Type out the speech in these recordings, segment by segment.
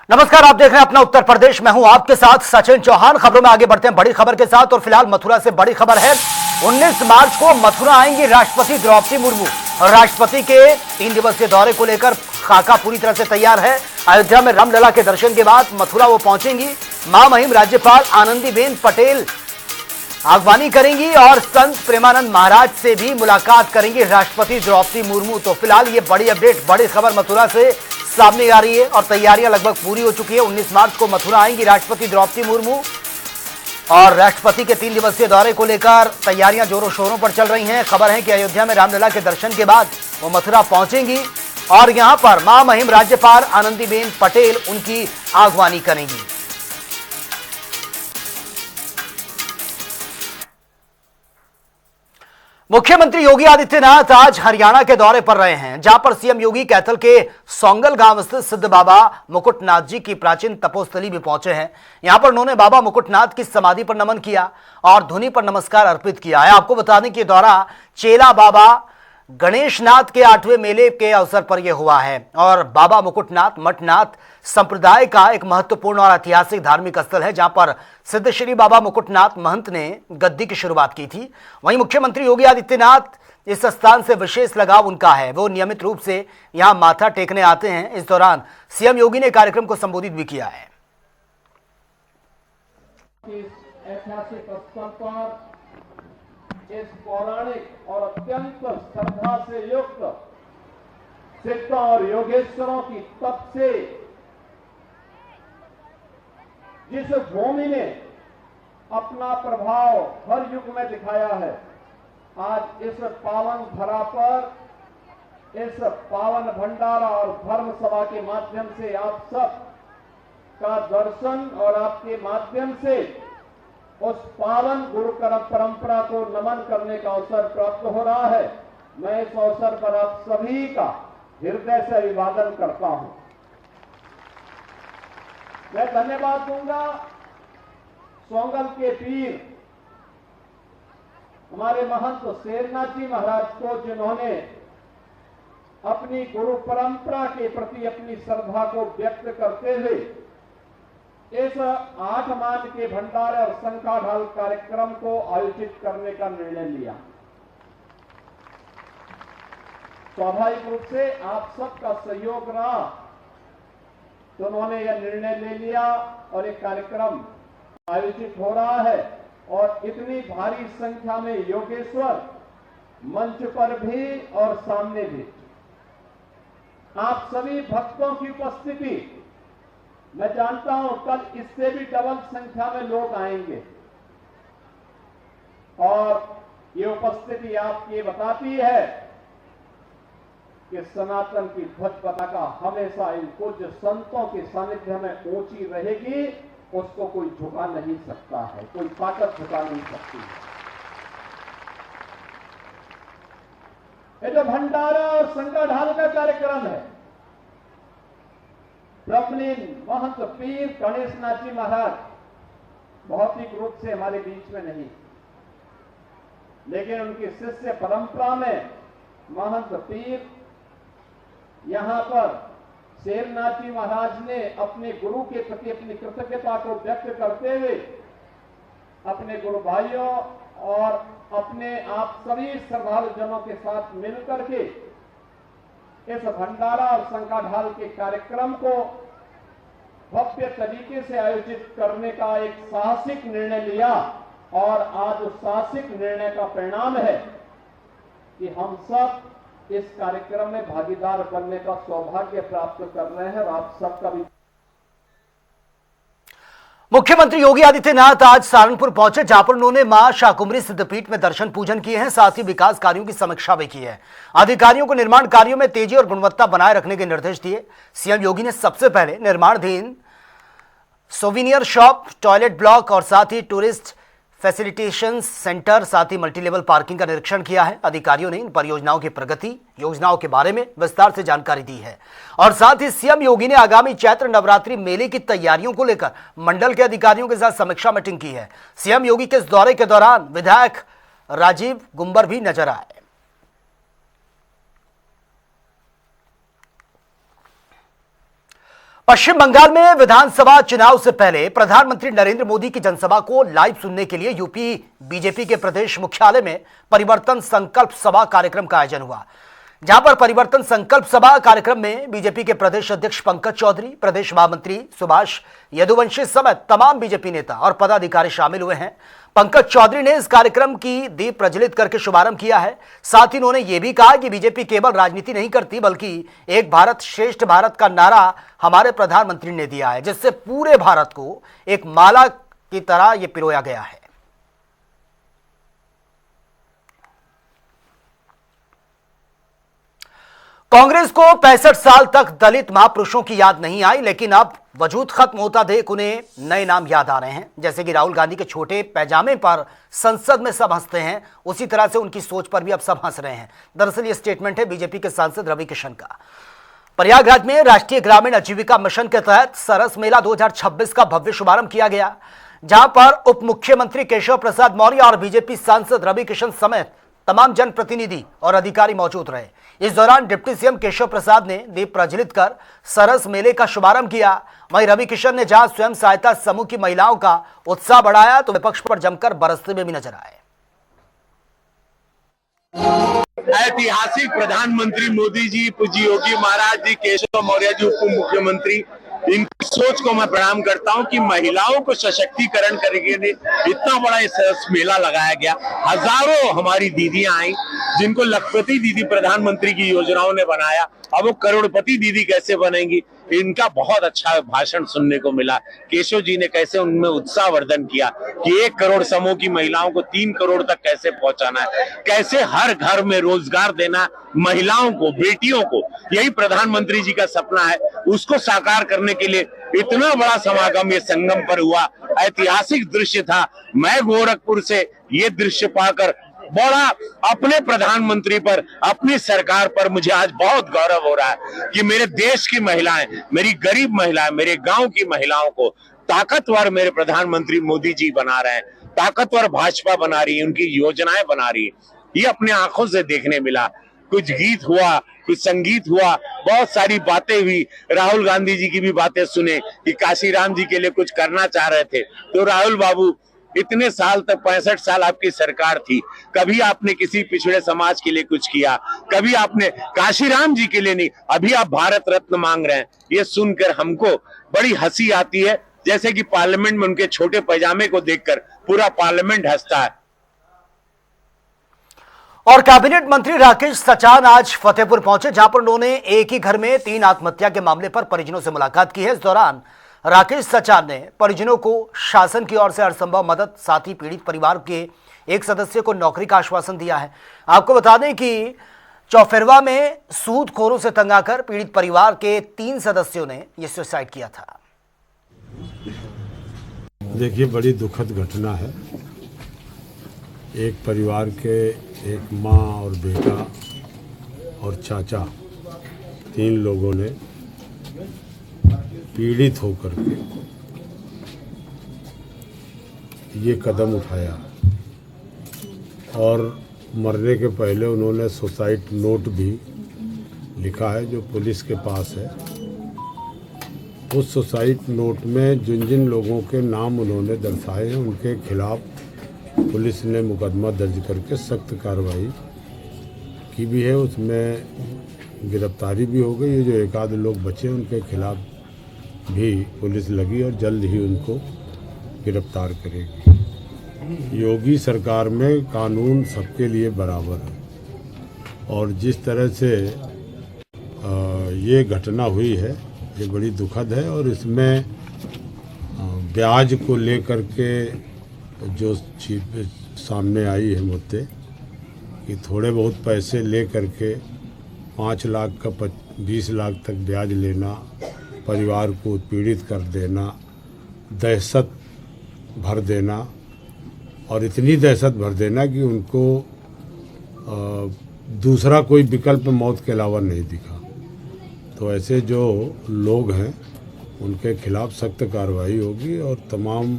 नमस्कार, आप देख रहे हैं अपना उत्तर प्रदेश। मैं हूं आपके साथ सचिन चौहान। खबरों में आगे बढ़ते हैं बड़ी खबर के साथ और फिलहाल मथुरा से बड़ी खबर है। 19 मार्च को मथुरा आएंगी राष्ट्रपति द्रौपदी मुर्मू। राष्ट्रपति के 3 दिवसीय दौरे को लेकर खाका पूरी तरह से तैयार है। अयोध्या में रामलला के दर्शन के बाद मथुरा वो पहुंचेंगी। महामहिम राज्यपाल आनंदीबेन पटेल आगवानी करेंगी और संत प्रेमानंद महाराज से भी मुलाकात करेंगी राष्ट्रपति द्रौपदी मुर्मू। तो फिलहाल ये बड़ी अपडेट, बड़ी खबर मथुरा से सामने आ रही है और तैयारियां लगभग पूरी हो चुकी है। 19 मार्च को मथुरा आएंगी राष्ट्रपति द्रौपदी मुर्मू और राष्ट्रपति के 3 दिवसीय दौरे को लेकर तैयारियां जोरों शोरों पर चल रही हैं। खबर है कि अयोध्या में रामलला के दर्शन के बाद वो मथुरा पहुंचेंगी और यहां पर महामहिम राज्यपाल आनंदीबेन पटेल उनकी आगवानी करेंगी। मुख्यमंत्री योगी आदित्यनाथ आज हरियाणा के दौरे पर रहे हैं, जहां पर सीएम योगी कैथल के सोंगल गांव स्थित सिद्ध बाबा मुकुटनाथ जी की प्राचीन तपोस्थली भी पहुंचे हैं। यहां पर उन्होंने बाबा मुकुटनाथ की समाधि पर नमन किया और धुनी पर नमस्कार अर्पित किया है। आपको बता दें कि दौरा चेला बाबा गणेशनाथ के 8वें मेले के अवसर पर यह हुआ है और बाबा मुकुटनाथ मठनाथ संप्रदाय का एक महत्वपूर्ण और ऐतिहासिक धार्मिक स्थल है, जहां पर सिद्ध श्री बाबा मुकुटनाथ महंत ने गद्दी की शुरुआत की थी। वहीं मुख्यमंत्री योगी आदित्यनाथ इस स्थान से विशेष लगाव उनका है, वो नियमित रूप से यहां माथा टेकने आते हैं। इस दौरान सीएम योगी ने कार्यक्रम को संबोधित भी किया है। ऐतिहासिक स्थल पर इस पौराणिक और अत्यंत श्रद्धा से युक्त सिद्ध और योगेश्वरों की तप से जिस भूमि ने अपना प्रभाव हर युग में दिखाया है, आज इस पावन धरा पर इस पावन भंडारा और धर्म सभा के माध्यम से आप सब का दर्शन और आपके माध्यम से उस पावन गुरु परंपरा को नमन करने का अवसर प्राप्त हो रहा है। मैं इस अवसर पर आप सभी का हृदय से अभिवादन करता हूं। मैं धन्यवाद दूंगा सोंगल के पीर हमारे महंत शेरनाथ जी महाराज को, जिन्होंने अपनी गुरु परंपरा के प्रति अपनी श्रद्धा को व्यक्त करते हुए इस 8 मान के भंडारे और शंखाढाल कार्यक्रम को आयोजित करने का निर्णय लिया। स्वाभाविक रूप से आप सबका सहयोग रहा तो उन्होंने यह निर्णय ले लिया और एक कार्यक्रम आयोजित हो रहा है और इतनी भारी संख्या में योगेश्वर मंच पर भी और सामने भी आप सभी भक्तों की उपस्थिति, मैं जानता हूं कल इससे भी डबल संख्या में लोग आएंगे और ये उपस्थिति आपकी बताती है कि सनातन की ध्वज पताका हमेशा इन पूज्य संतों के सानिध्य में ऊंची रहेगी। उसको कोई झुका नहीं सकता है, कोई ताकत झुका नहीं सकती है। ये जो भंडारा और शंखाढाल का कार्यक्रम है, ब्रह्मलीन महंत पीर गणेशनाथ जी महाराज भौतिक रूप से हमारे बीच में नहीं, लेकिन उनकी शिष्य परंपरा में महंत पीर यहां पर शेरनाथ जी महाराज ने अपने गुरु के प्रति अपनी कृतज्ञता को व्यक्त करते हुए अपने गुरु भाइयों और अपने आप सभी श्रद्धालु जनों के साथ मिलकर के इस भंडारा और शंखाढाल के कार्यक्रम को भव्य तरीके से आयोजित करने का एक साहसिक निर्णय लिया और आज उस साहसिक निर्णय का परिणाम है कि हम सब इस कार्यक्रम में भागीदार बनने का सौभाग्य प्राप्त कर रहे हैं और आप सबका भी। मुख्यमंत्री योगी आदित्यनाथ आज सहारनपुर पहुंचे, जहां पर उन्होंने मां शाकुंभरी सिद्धपीठ में दर्शन पूजन किए हैं, साथ ही विकास कार्यों की समीक्षा भी की है। अधिकारियों को निर्माण कार्यों में तेजी और गुणवत्ता बनाए रखने के निर्देश दिए। सीएम योगी ने सबसे पहले निर्माणाधीन सोविनियर शॉप, टॉयलेट ब्लॉक और साथ ही टूरिस्ट फैसिलिटेशन सेंटर, साथ ही मल्टीलेवल पार्किंग का निरीक्षण किया है। अधिकारियों ने इन परियोजनाओं की प्रगति, योजनाओं के बारे में विस्तार से जानकारी दी है और साथ ही सीएम योगी ने आगामी चैत्र नवरात्रि मेले की तैयारियों को लेकर मंडल के अधिकारियों के साथ समीक्षा मीटिंग की है। सीएम योगी के इस दौरे के दौरान विधायक राजीव गुंबर भी नजर आए। पश्चिम बंगाल में विधानसभा चुनाव से पहले प्रधानमंत्री नरेंद्र मोदी की जनसभा को लाइव सुनने के लिए यूपी बीजेपी के प्रदेश मुख्यालय में परिवर्तन संकल्प सभा कार्यक्रम का आयोजन हुआ, जहां पर परिवर्तन संकल्प सभा कार्यक्रम में बीजेपी के प्रदेश अध्यक्ष पंकज चौधरी, प्रदेश महामंत्री सुभाष यदुवंशी समेत तमाम बीजेपी नेता और पदाधिकारी शामिल हुए हैं। पंकज चौधरी ने इस कार्यक्रम की दीप प्रज्वलित करके शुभारंभ किया है। साथ ही उन्होंने यह भी कहा कि बीजेपी केवल राजनीति नहीं करती बल्कि एक भारत श्रेष्ठ भारत का नारा हमारे प्रधानमंत्री ने दिया है, जिससे पूरे भारत को एक माला की तरह यह पिरोया गया है। कांग्रेस को 65 साल तक दलित महापुरुषों की याद नहीं आई, लेकिन अब वजूद खत्म होता देख उन्हें नए नाम याद आ रहे हैं। जैसे कि राहुल गांधी के छोटे पैजामे पर संसद में सब हंसते हैं, उसी तरह से उनकी सोच पर भी अब सब हंस रहे हैं। दरअसल ये स्टेटमेंट है बीजेपी के सांसद रवि किशन का। प्रयागराज में राष्ट्रीय ग्रामीण आजीविका मिशन के तहत सरस मेला 2026 का भव्य शुभारंभ किया गया, जहां पर उप मुख्यमंत्री केशव प्रसाद मौर्य और बीजेपी सांसद रवि किशन समेत तमाम जनप्रतिनिधि और अधिकारी मौजूद रहे। इस दौरान डिप्टी सीएम केशव प्रसाद ने दीप प्रज्वलित कर सरस मेले का शुभारंभ किया। वहीं रवि किशन ने जहां स्वयं सहायता समूह की महिलाओं का उत्साह बढ़ाया, तो विपक्ष पर जमकर बरसते हुए भी नजर आए। ऐतिहासिक प्रधानमंत्री मोदी जी, पूज्य योगी महाराज जी, केशव मौर्य जी उप मुख्यमंत्री, इनकी सोच को मैं प्रणाम करता हूं कि महिलाओं को सशक्तिकरण करने के लिए इतना बड़ा इस मेला लगाया गया। हजारों हमारी दीदियां आई जिनको लखपति दीदी प्रधानमंत्री की योजनाओं ने बनाया, अब वो करोड़पति दीदी कैसे बनेंगी, इनका बहुत अच्छा भाषण सुनने को मिला। केशव जी ने कैसे उनमें उत्साहवर्धन किया कि 1 करोड़ समूह की महिलाओं को 3 करोड़ तक कैसे पहुंचाना है, कैसे हर घर में रोजगार देना महिलाओं को, बेटियों को, यही प्रधानमंत्री जी का सपना है। उसको साकार करने के लिए इतना बड़ा समागम ये संगम पर हुआ, ऐतिहासिक दृश्य था। मैं गोरखपुर से ये दृश्य पाकर बड़ा अपने प्रधानमंत्री पर, अपनी सरकार पर मुझे आज बहुत गौरव हो रहा है कि मेरे देश की महिलाएं, मेरी गरीब महिलाएं, मेरे गांव की महिलाओं को ताकतवर मेरे प्रधानमंत्री मोदी जी बना रहे हैं, ताकतवर भाजपा बना रही है, उनकी योजनाएं बना रही है। ये अपने आंखों से देखने मिला। कुछ गीत हुआ, कुछ संगीत हुआ, बहुत सारी बातें हुई। राहुल गांधी जी की भी बातें सुने कि काशीराम जी के लिए कुछ करना चाह रहे थे। तो राहुल बाबू, इतने साल तक 65 साल आपकी सरकार थी, कभी आपने किसी पिछड़े समाज के लिए कुछ किया? कभी आपने काशीराम जी के लिए नहीं, अभी आप भारत रत्न मांग रहे हैं। ये सुनकर हमको बड़ी हंसी आती है, जैसे कि पार्लियामेंट में उनके छोटे पैजामे को देखकर पूरा पार्लियामेंट हंसता है। और कैबिनेट मंत्री राकेश सचान आज फतेहपुर पहुंचे, जहां पर उन्होंने एक ही घर में 3 आत्महत्या के मामले पर परिजनों से मुलाकात की है। इस दौरान राकेश सचान ने परिजनों को शासन की ओर से हर संभव मदद, साथ ही पीड़ित परिवार के एक सदस्य को नौकरी का आश्वासन दिया है। आपको बता दें कि चौफेरवा में सूदखोरों से तंग आकर पीड़ित परिवार के 3 सदस्यों ने यह सुसाइड किया था। देखिए, बड़ी दुखद घटना है। एक परिवार के एक माँ और बेटा और चाचा, 3 लोगों ने पीड़ित होकर के ये कदम उठाया और मरने के पहले उन्होंने सुसाइड नोट भी लिखा है जो पुलिस के पास है। उस सुसाइड नोट में जिन जिन लोगों के नाम उन्होंने दर्शाए हैं उनके खिलाफ पुलिस ने मुकदमा दर्ज करके सख्त कार्रवाई की भी है। उसमें गिरफ्तारी भी हो गई है। जो 1 आध लोग बचे उनके खिलाफ भी पुलिस लगी और जल्द ही उनको गिरफ्तार करेगी। योगी सरकार में कानून सबके लिए बराबर है और जिस तरह से ये घटना हुई है ये बड़ी दुखद है। और इसमें ब्याज को लेकर के जो सामने आई है मुद्दे कि थोड़े बहुत पैसे ले करके 5 लाख का 20 लाख तक ब्याज लेना, परिवार को उत्पीड़ित कर देना, दहशत भर देना और इतनी दहशत भर देना कि उनको दूसरा कोई विकल्प मौत के अलावा नहीं दिखा। तो ऐसे जो लोग हैं उनके खिलाफ सख्त कार्रवाई होगी और तमाम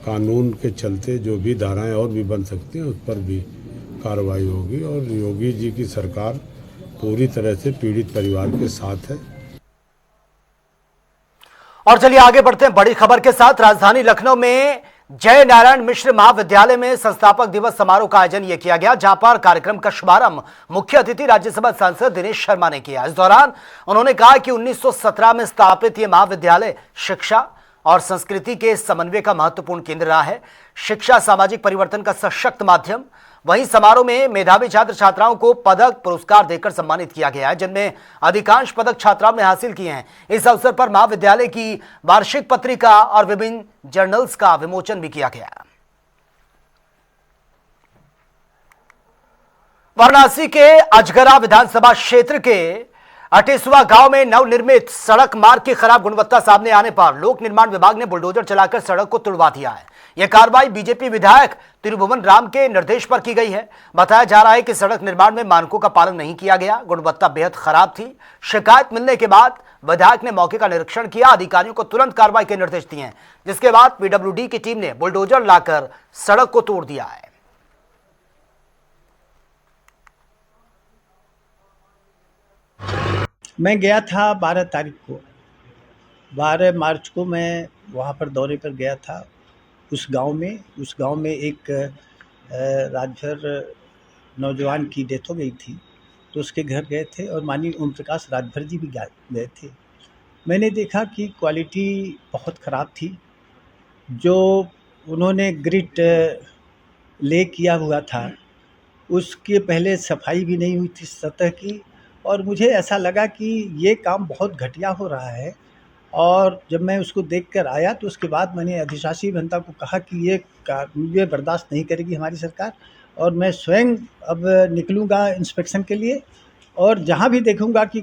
कानून के चलते जो भी धाराएं और भी बन सकती हैं उस पर भी कार्रवाई होगी। और योगी जी की सरकार पूरी तरह से पीड़ित परिवार के साथ है। और चलिए आगे बढ़ते हैं बड़ी खबर के साथ। राजधानी लखनऊ में जय नारायण मिश्र महाविद्यालय में संस्थापक दिवस समारोह का आयोजन यह किया गया, जहां पर कार्यक्रम का शुभारंभ मुख्य अतिथि राज्यसभा सांसद दिनेश शर्मा ने किया। इस दौरान उन्होंने कहा कि 1917 में स्थापित यह महाविद्यालय शिक्षा और संस्कृति के समन्वय का महत्वपूर्ण केंद्र रहा है। शिक्षा सामाजिक परिवर्तन का सशक्त माध्यम। वहीं समारोह में मेधावी छात्र छात्राओं को पदक पुरस्कार देकर सम्मानित किया गया है, जिनमें अधिकांश पदक छात्राओं ने हासिल किए हैं। इस अवसर पर महाविद्यालय की वार्षिक पत्रिका और विभिन्न जर्नल्स का विमोचन भी किया गया। वाराणसी के अजगरा विधानसभा क्षेत्र के अटेसुआ गांव में नवनिर्मित सड़क मार्ग की खराब गुणवत्ता सामने आने पर लोक निर्माण विभाग ने बुलडोजर चलाकर सड़क को तुड़वा दिया है। यह कार्रवाई बीजेपी विधायक त्रिभुवन राम के निर्देश पर की गई है। बताया जा रहा है कि सड़क निर्माण में मानकों का पालन नहीं किया गया, गुणवत्ता बेहद खराब थी। शिकायत मिलने के बाद विधायक ने मौके का निरीक्षण किया, अधिकारियों को तुरंत कार्रवाई के निर्देश दिए हैं, जिसके बाद पीडब्ल्यूडी की टीम ने बुलडोजर लाकर सड़क को तोड़ दिया है। मैं गया था 12 मार्च को मैं वहाँ पर दौरे पर गया था। उस गांव में एक राजभर नौजवान की डेथ हो गई थी, तो उसके घर गए थे और माननीय ओम प्रकाश राजभर जी भी गए थे। मैंने देखा कि क्वालिटी बहुत ख़राब थी। जो उन्होंने ग्रिट ले किया हुआ था, उसके पहले सफाई भी नहीं हुई थी सतह की, और मुझे ऐसा लगा कि ये काम बहुत घटिया हो रहा है। और जब मैं उसको देखकर आया तो उसके बाद मैंने अधिशासी अभियंता को कहा कि ये बर्दाश्त नहीं करेगी हमारी सरकार, और मैं स्वयं अब निकलूँगा इंस्पेक्शन के लिए, और जहाँ भी देखूँगा कि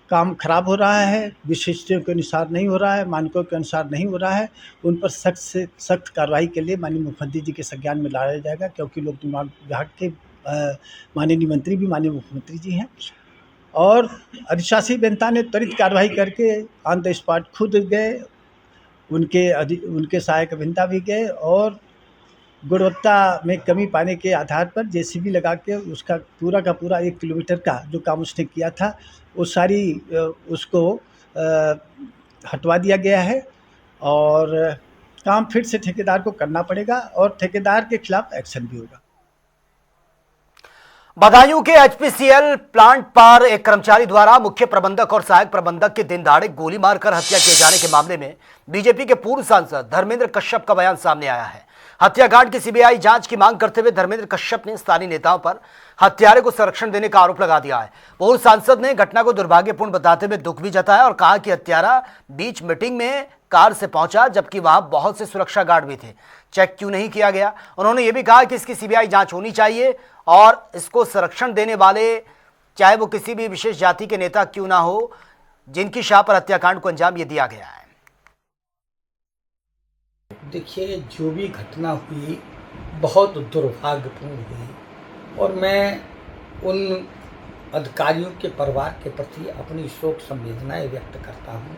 काम खराब हो रहा है, विशिष्टों के अनुसार नहीं हो रहा है, मानकों के अनुसार नहीं हो रहा है, उन पर सख्त से सख्त कार्रवाई के लिए माननीय मुख्यमंत्री जी के संज्ञान में लाया जाएगा, क्योंकि लोक निर्माण विभाग के माननीय मंत्री भी माननीय मुख्यमंत्री जी हैं। और अधिशासी अभियंता ने त्वरित कार्रवाई करके ऑन द स्पॉट खुद गए, उनके सहायक अभियंता भी गए, और गुणवत्ता में कमी पाने के आधार पर जेसीबी लगा के उसका पूरा का पूरा 1 किलोमीटर का जो काम उसने किया था वो उसको हटवा दिया गया है। और काम फिर से ठेकेदार को करना पड़ेगा और ठेकेदार के खिलाफ एक्शन भी होगा। बदायूं के एचपीसीएल प्लांट पर एक कर्मचारी द्वारा मुख्य प्रबंधक और सहायक प्रबंधक की दिन दहाड़े गोली मारकर हत्या किए जाने के मामले में बीजेपी के पूर्व सांसद धर्मेंद्र कश्यप का बयान सामने आया है। हत्याकांड की सीबीआई जांच की मांग करते हुए धर्मेंद्र कश्यप ने स्थानीय नेताओं पर हत्यारे को संरक्षण देने का आरोप लगा दिया है। पूर्व सांसद ने घटना को दुर्भाग्यपूर्ण बताते हुए दुख भी जताया और कहा कि हत्यारा बीच मीटिंग में कार से पहुंचा, जबकि वहां बहुत से सुरक्षा गार्ड भी थे। चेक क्यों नहीं किया गया? उन्होंने ये भी कहा कि इसकी सीबीआई जांच होनी चाहिए और इसको संरक्षण देने वाले, चाहे वो किसी भी विशेष जाति के नेता क्यों ना हो, जिनकी शाह पर हत्याकांड को अंजाम ये दिया गया है। देखिए, जो भी घटना हुई बहुत दुर्भाग्यपूर्ण हुई, और मैं उन अधिकारियों के परिवार के प्रति अपनी शोक संवेदनाएं व्यक्त करता हूं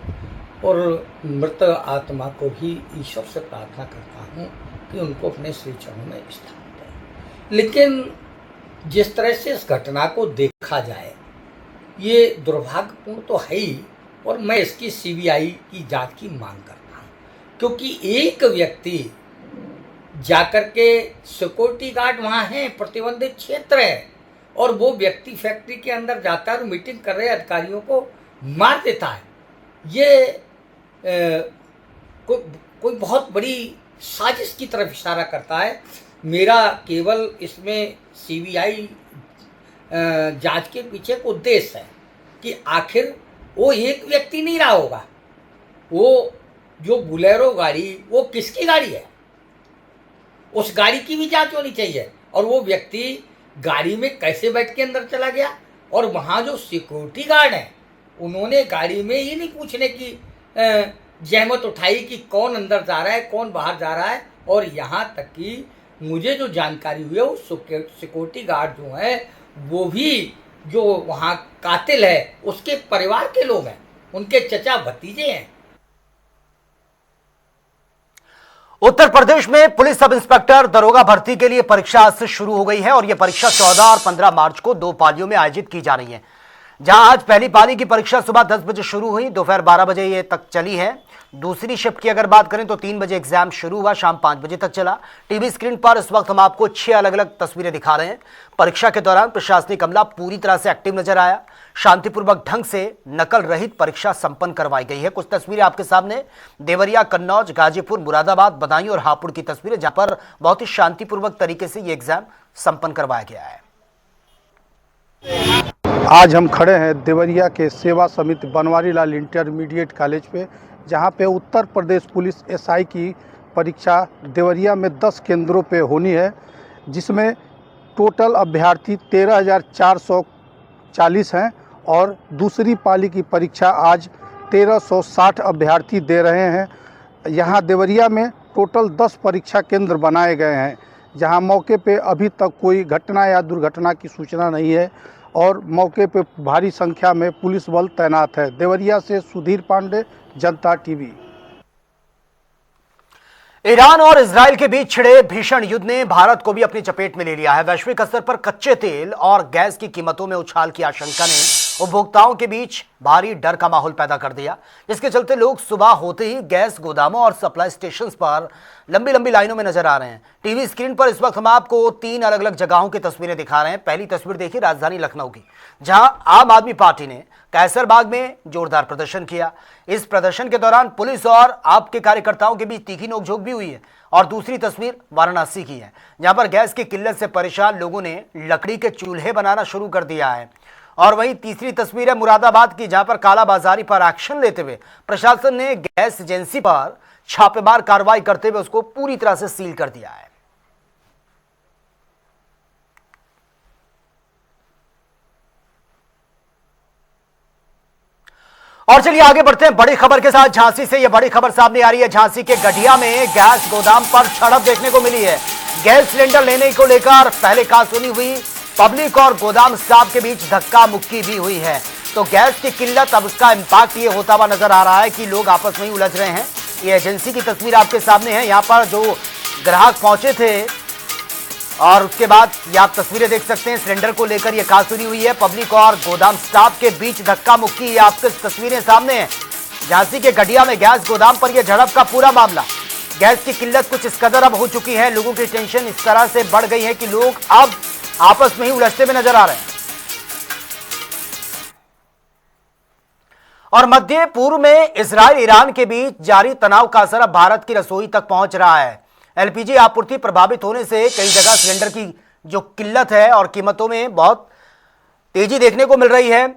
और मृत आत्मा को भी ईश्वर से प्रार्थना करता हूं कि उनको अपने श्री चरणों में स्थान दें। लेकिन जिस तरह से इस घटना को देखा जाए, ये दुर्भाग्यपूर्ण तो है ही, और मैं इसकी सीबीआई की जांच की मांग करता हूं, क्योंकि एक व्यक्ति जाकर के सिक्योरिटी गार्ड वहाँ हैं, प्रतिबंधित क्षेत्र है, और वो व्यक्ति फैक्ट्री के अंदर जाता है और मीटिंग कर रहे अधिकारियों को मार देता है। ये कोई बहुत बड़ी साजिश की तरफ इशारा करता है। मेरा केवल इसमें सीबीआई जांच के पीछे का उद्देश्य है कि आखिर वो एक व्यक्ति नहीं रहा होगा, वो जो बुलेरो गाड़ी वो किसकी गाड़ी है, उस गाड़ी की भी जांच होनी चाहिए, और वो व्यक्ति गाड़ी में कैसे बैठ के अंदर चला गया, और वहाँ जो सिक्योरिटी गार्ड हैं उन्होंने गाड़ी में ये नहीं पूछने की जहमत उठाई कि कौन अंदर जा रहा है कौन बाहर जा रहा है। और यहाँ तक कि मुझे जो जानकारी हुई है वो सिक्योरिटी गार्ड जो है वो भी जो वहाँ कातिल है उसके परिवार के लोग हैं, उनके चचा भतीजे हैं। उत्तर प्रदेश में पुलिस सब इंस्पेक्टर दरोगा भर्ती के लिए परीक्षा आज से शुरू हो गई है और यह परीक्षा 14 और 15 मार्च को 2 पालियों में आयोजित की जा रही है। जहां आज पहली पाली की परीक्षा सुबह 10 बजे शुरू हुई, दोपहर 12 बजे ये तक चली है। दूसरी शिफ्ट की अगर बात करें तो 3 बजे एग्जाम शुरू हुआ, शाम 5 बजे तक चला। टीवी स्क्रीन पर इस वक्त हम आपको 6 अलग अलग तस्वीरें दिखा रहे हैं। परीक्षा के दौरान प्रशासनिक अमला पूरी तरह से एक्टिव नजर आया। शांतिपूर्वक ढंग से नकल रहित परीक्षा संपन्न करवाई गई है। कुछ तस्वीरें आपके सामने देवरिया, कन्नौज, गाजीपुर, मुरादाबाद, बदायूं और हापुड़ की तस्वीरें, जहां पर बहुत ही शांतिपूर्वक तरीके से ये एग्जाम संपन्न करवाया गया है। आज हम खड़े हैं देवरिया के सेवा समिति बनवारी लाल इंटरमीडिएट कॉलेज पे, जहां पे उत्तर प्रदेश पुलिस एसआई की परीक्षा देवरिया में 10 केंद्रों पे होनी है, जिसमें टोटल अभ्यर्थी 13,440 हैं और दूसरी पाली की परीक्षा आज 1,360 अभ्यर्थी दे रहे हैं। यहां देवरिया में टोटल 10 परीक्षा केंद्र बनाए गए हैं, जहां मौके पे अभी तक कोई घटना या दुर्घटना की सूचना नहीं है और मौके पे भारी संख्या में पुलिस बल तैनात है। देवरिया से सुधीर पांडे, जनता टीवी। ईरान और इजराइल के बीच छिड़े भीषण युद्ध ने भारत को भी अपनी चपेट में ले लिया है। वैश्विक स्तर पर कच्चे तेल और गैस की कीमतों में उछाल की आशंका ने उपभोक्ताओं के बीच भारी डर का माहौल पैदा कर दिया, जिसके चलते लोग सुबह होते ही गैस गोदामों और सप्लाई स्टेशन पर लंबी लंबी लाइनों में नजर आ रहे हैं। टीवी स्क्रीन पर इस वक्त हम आपको 3 अलग अलग जगहों की तस्वीरें दिखा रहे हैं। पहली तस्वीर देखिए राजधानी लखनऊ की, जहां आम आदमी पार्टी ने कैसरबाग में जोरदार प्रदर्शन किया। इस प्रदर्शन के दौरान पुलिस और आप के कार्यकर्ताओं के बीच तीखी नोकझोंक भी हुई है। और दूसरी तस्वीर वाराणसी की है, जहां पर गैस की किल्लत से परेशान लोगों ने लकड़ी के चूल्हे बनाना शुरू कर दिया है। और वहीं तीसरी तस्वीर है मुरादाबाद की, जहां पर कालाबाजारी पर एक्शन लेते हुए प्रशासन ने गैस एजेंसी पर छापेमार कार्रवाई करते हुए उसको पूरी तरह से सील कर दिया है। और चलिए आगे बढ़ते हैं बड़ी खबर के साथ। झांसी से यह बड़ी खबर सामने आ रही है। झांसी के गठिया में गैस गोदाम पर झड़प देखने को मिली है। गैस सिलेंडर लेने को लेकर पहले कहासुनी हुई, पब्लिक और गोदाम स्टाफ के बीच धक्का मुक्की भी हुई है। तो गैस की किल्लत, अब इसका इम्पैक्ट ये होता हुआ नजर आ रहा है कि लोग आपस में ही उलझ रहे हैं। ये एजेंसी की तस्वीर आपके सामने है। यहाँ पर जो ग्राहक पहुंचे थे और उसके बाद ये आप तस्वीरें देख सकते हैं, सिलेंडर को लेकर ये कहासुनी हुई है। पब्लिक और गोदाम स्टाफ के बीच धक्का मुक्की, ये आपके तस्वीरें सामने हैं। झांसी के गठिया में गैस गोदाम पर यह झड़प का पूरा मामला। गैस की किल्लत कुछ इस कदर अब हो चुकी है, लोगों की टेंशन इस तरह से बढ़ गई है कि लोग अब आपस में ही उलझते हुए नजर आ रहे हैं। और मध्य पूर्व में इजराइल ईरान के बीच जारी तनाव का असर अब भारत की रसोई तक पहुंच रहा है। एलपीजी आपूर्ति प्रभावित होने से कई जगह सिलेंडर की जो किल्लत है और कीमतों में बहुत तेजी देखने को मिल रही है।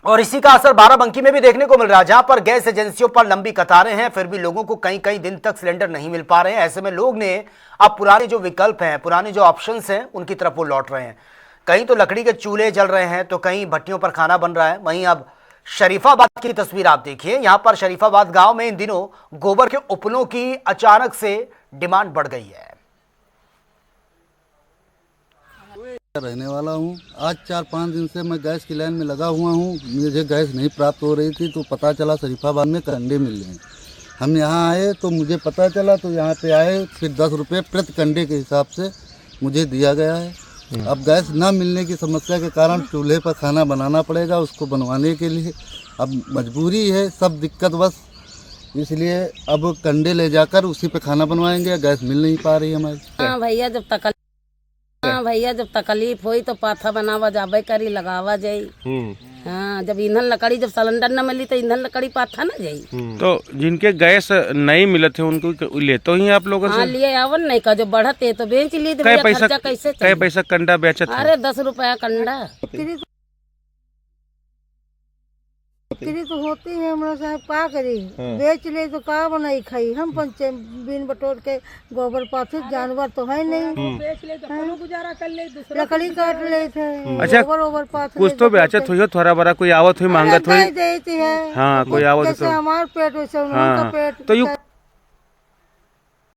और इसी का असर बाराबंकी में भी देखने को मिल रहा है, जहां पर गैस एजेंसियों पर लंबी कतारें हैं, फिर भी लोगों को कई कई दिन तक सिलेंडर नहीं मिल पा रहे हैं। ऐसे में लोग ने अब पुराने जो विकल्प हैं, पुराने जो ऑप्शंस हैं, उनकी तरफ वो लौट रहे हैं। कहीं तो लकड़ी के चूल्हे जल रहे हैं, तो कहीं भट्टियों पर खाना बन रहा है। वहीं अब शरीफाबाद की तस्वीर आप देखिए, यहां पर शरीफाबाद गांव में इन दिनों गोबर के उपलों की अचानक से डिमांड बढ़ गई है। रहने वाला हूं। आज 4-5 दिन से मैं गैस की लाइन में लगा हुआ हूं। मुझे गैस नहीं प्राप्त हो रही थी, तो पता चला शरीफाबाद में कंडे मिल रहे हैं। हम यहां आए तो मुझे पता चला, तो यहां पे आए, फिर 10 रुपये प्रति कंडे के हिसाब से मुझे दिया गया है। अब गैस ना मिलने की समस्या के कारण चूल्हे पर खाना बनाना पड़ेगा। उसको बनवाने के लिए अब मजबूरी है, सब दिक्कत बस, इसलिए अब कंडे ले जाकर उसी पे खाना बनवाएंगे। गैस मिल नहीं पा रही हमारी। हाँ भैया, जब तकलीफ हुई तो पाथा बनावा जाबे करी, लगावा जाई। हाँ, जब ईंधन लकड़ी, जब सिलेंडर न मिली तो ईंधन लकड़ी पाथा न जाई। तो जिनके गैस नहीं मिले थे उनको ले तो ही आप लोगों से? हाँ, लिए आवन नहीं का, जो बढ़ते तो बेच लिए। कै पैसा कंडा बेचत? अरे 10 रुपया कंडा। तो होती है हमरा साहब, का करी? बेच ले तो का बनाई खाई? हम पंचे बिन बटोर के गोबर पाथे, जानवर तो है नहीं। बेच ले तो गुजारा कर ले, लकड़ी काट ले थे। अच्छा, गोबर पाथे कुछ तो बेचत हुई हो, थोड़ा बड़ा कोई आवत हुई, मांगत हुई? देती है। हाँ, कोई आवत तो हमार पेट वैसे उनका पेट। तो